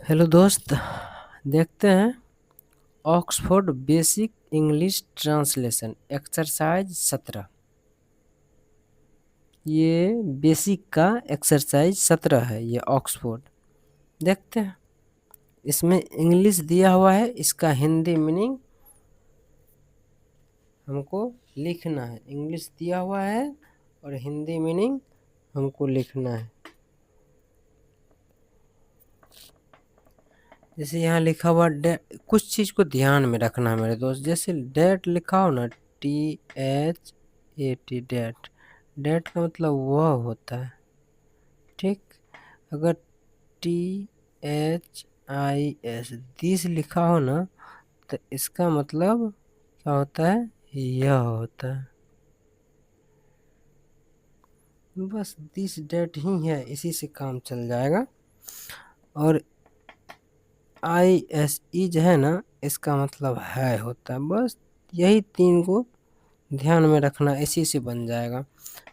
Hello दोस्त। देखते हैं Oxford basic English translation exercise 17। ये बेसिक का एक्सरसाइज 17 है। ये ऑक्सफोर्ड देखते हैं। इसमें इंग्लिश दिया हुआ है, इसका हिंदी मीनिंग हमको लिखना है। इंग्लिश दिया हुआ है और हिंदी मीनिंग हमको लिखना है। जैसे यहाँ लिखा हुआ कुछ चीज़ को ध्यान में रखना है मेरे दोस्त। जैसे डेट लिखा हो ना, THAT डेट। डेट का मतलब वह होता है, ठीक। अगर THIS दिस लिखा हो ना, तो इसका मतलब क्या होता है? यह होता है। बस दिस डेट ही है, इसी से काम चल जाएगा। और ISE जो है ना, इसका मतलब है होता है। बस यही तीन को ध्यान में रखना, इसी से बन जाएगा।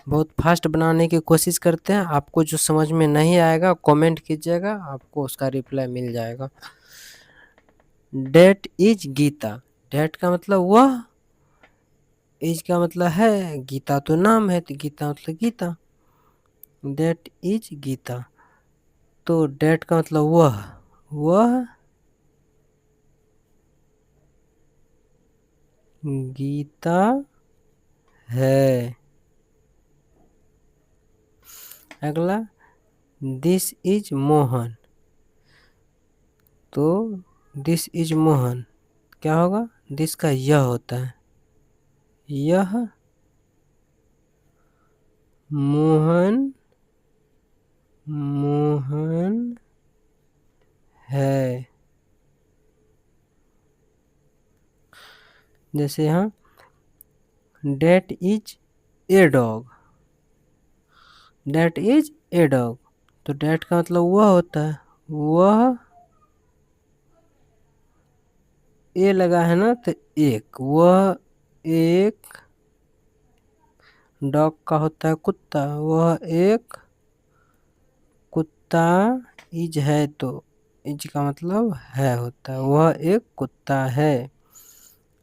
बहुत फास्ट बनाने की कोशिश करते हैं। आपको जो समझ में नहीं आएगा कमेंट कीजिएगा, आपको उसका रिप्लाई मिल जाएगा। Date is Gita. डेट का मतलब वह, इज का मतलब है, गीता तो नाम है, तो गीता मतलब गीता। Date is Gita. तो डेट का मतलब वह गीता है। अगला, दिस इज मोहन। तो दिस इज मोहन क्या होगा? दिस का यह होता है। यह मोहन मोहन है। जैसे यहाँ that is a dog. That is a dog. तो डेट का मतलब वह होता है। वह ए लगा है ना, तो एक, वह एक डॉग का होता है कुत्ता। वह एक कुत्ता इज है, तो इज का मतलब है होता है। वह एक कुत्ता है।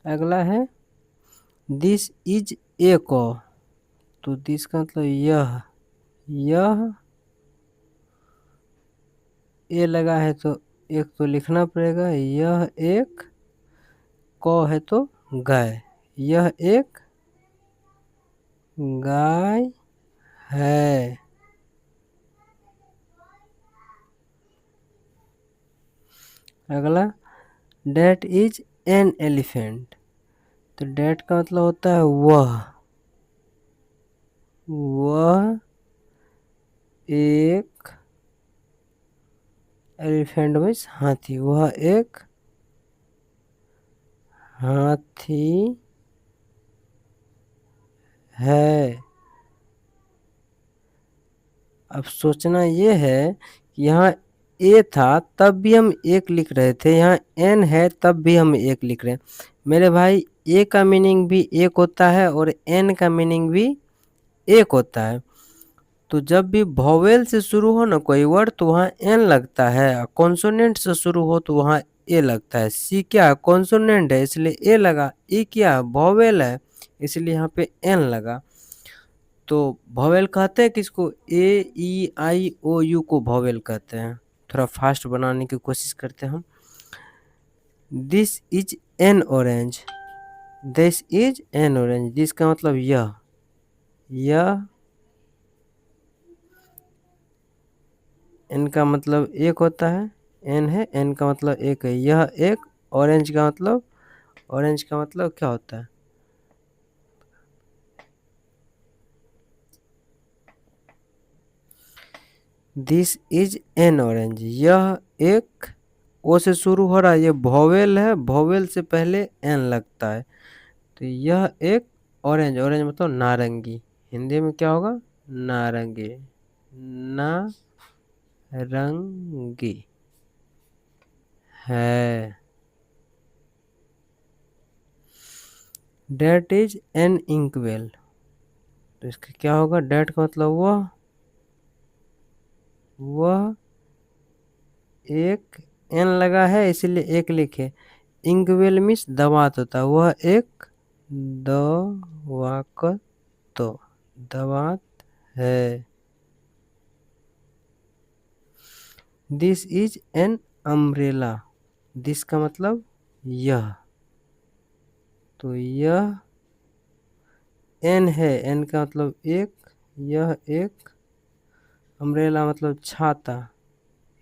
अगला है दिस इज ए कॉ। तो दिस का मतलब यह ए लगा है, तो एक तो लिखना पड़ेगा। यह एक कौ है तो गाय। यह एक गाय है। अगला, डेट इज एन एलिफेंट। तो डेट का मतलब होता है वह एक एलिफेंट मीन्स हाथी। वह एक हाथी है। अब सोचना ये है कि यहाँ ए था तब भी हम एक लिख रहे थे, यहाँ एन है तब भी हम एक लिख रहे हैं। मेरे भाई, ए का मीनिंग भी एक होता है और एन का मीनिंग भी एक होता है। तो जब भी वॉवेल से शुरू हो ना कोई वर्ड, तो वहाँ एन लगता है। कॉन्सोनेंट से शुरू हो तो वहाँ ए लगता है। सी क्या कॉन्सोनेंट है, इसलिए ए लगा। ई क्या वॉवेल है, इसलिए यहाँ पे एन लगा। तो वॉवेल कहते हैं किसको? AEIOU को वॉवेल कहते हैं। थोड़ा फास्ट बनाने की कोशिश करते हैं हम। This is N orange. This is N orange. This का मतलब यह एन का मतलब एक होता है। एन है, एन का मतलब एक है। यह एक ऑरेंज का मतलब क्या होता है? This is N orange. यह एक, ओ से शुरू हो रहा है, ये वॉवेल है। वॉवेल से पहले एन लगता है। तो यह एक ऑरेंज। ऑरेंज मतलब नारंगी। हिंदी में क्या होगा? नारंगी। नारंगी है। That is an inkwell. तो इसका क्या होगा? डेट का मतलब वह एक एन लगा है इसीलिए एक लिखे। इंकवेल मीन्स दवात होता है, वह एक दवात तो दवात है। This is an umbrella, this का मतलब यह, तो यह एन है, एन का मतलब एक, यह एक, अम्ब्रेला मतलब छाता,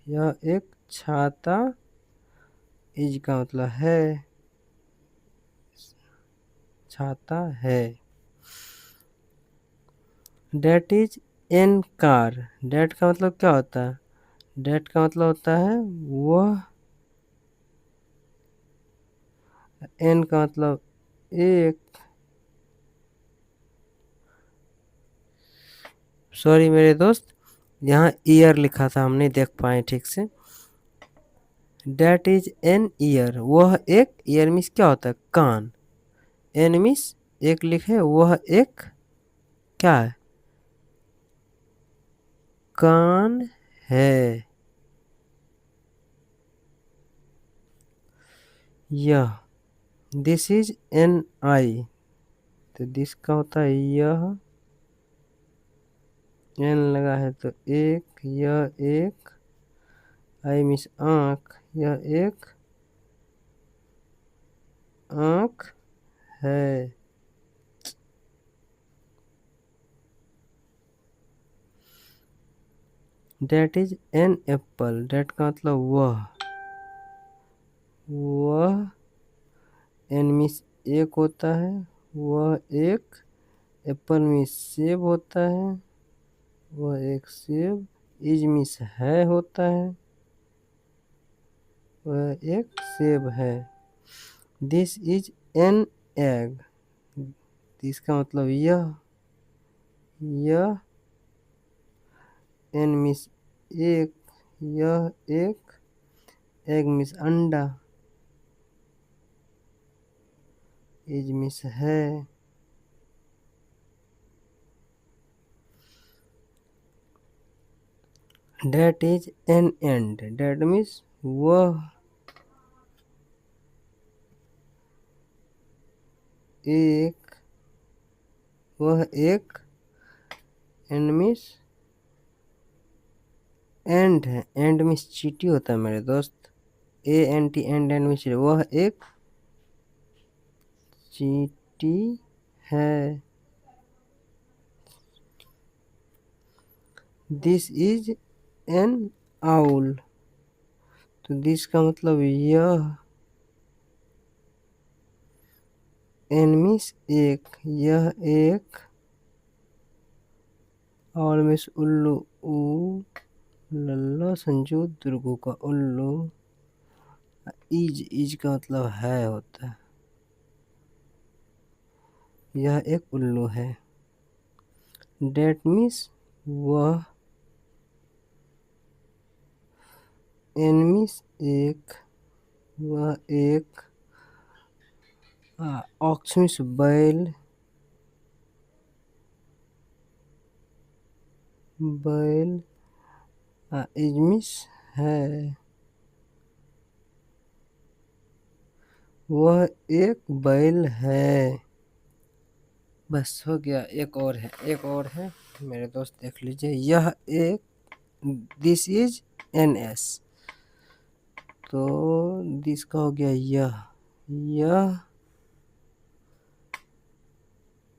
यह एक छाता, इज का मतलब है, छाता है। That is an car, that का मतलब क्या होता है? डेट का मतलब होता है वह, एन का मतलब एक, सॉरी मेरे दोस्त, यहाँ ईयर लिखा था, हम नहीं देख पाए ठीक से। डेट इज एन ईयर, वह एक, ईयर मीन्स क्या होता है? कान, एन मीन्स एक लिखे, वह एक क्या है? कान है। यह, दिस इज एन आई, तो दिस का होता है यह, एन लगा है तो एक, यह एक, आई मीन्स आँख, यह एक आँख है। That is an apple, that का मतलब वह एन मीन्स एक होता है, वह एक, एप्पल मीन्स सेब होता है, वह एक सेब, इज मीन्स है होता है, वह एक सेब है। दिस इज एन एग, इसका मतलब यह एन मीन्स एक, यह एक, एग मीन्स अंडा, इज मीन्स है। That is an ant, that means वह एक, वह एक, एंड मीन्स एंड है, एंड मीन्स चीटी होता है मेरे दोस्त, A N T, ant ant means वह एक चीटी है। दिस इज एन आउल, तो दिस का मतलब यह, एन मीन्स एक, यह एक, आउल मीन्स उल्लू, ऊ लल्ला संजू दुर्गू का उल्लू, इज का मतलब है होता है, यह एक उल्लू है। डेट मीन्स वह, एन मीन्स एक, वह एक, ऑक्स मीन्स बैल, बैल, इज मीन्स है, वह एक बैल है। बस हो गया, एक और है, एक और है मेरे दोस्त, देख लीजिए, यह एक, दिस इज एन एस, तो दिस का हो गया यह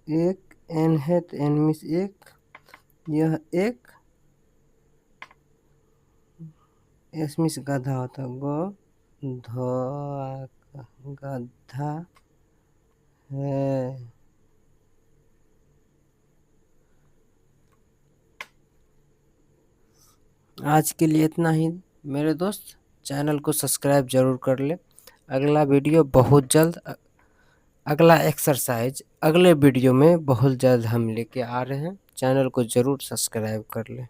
एक, एन है तो एन मीन्स एक, यह एक, एस मीन्स गधा होता है, गधा है। आज के लिए इतना ही मेरे दोस्त, चैनल को सब्सक्राइब जरूर कर ले। अगला वीडियो बहुत जल्द, अगला एक्सरसाइज अगले वीडियो में बहुत जल्द हम लेके आ रहे हैं, चैनल को जरूर सब्सक्राइब कर ले।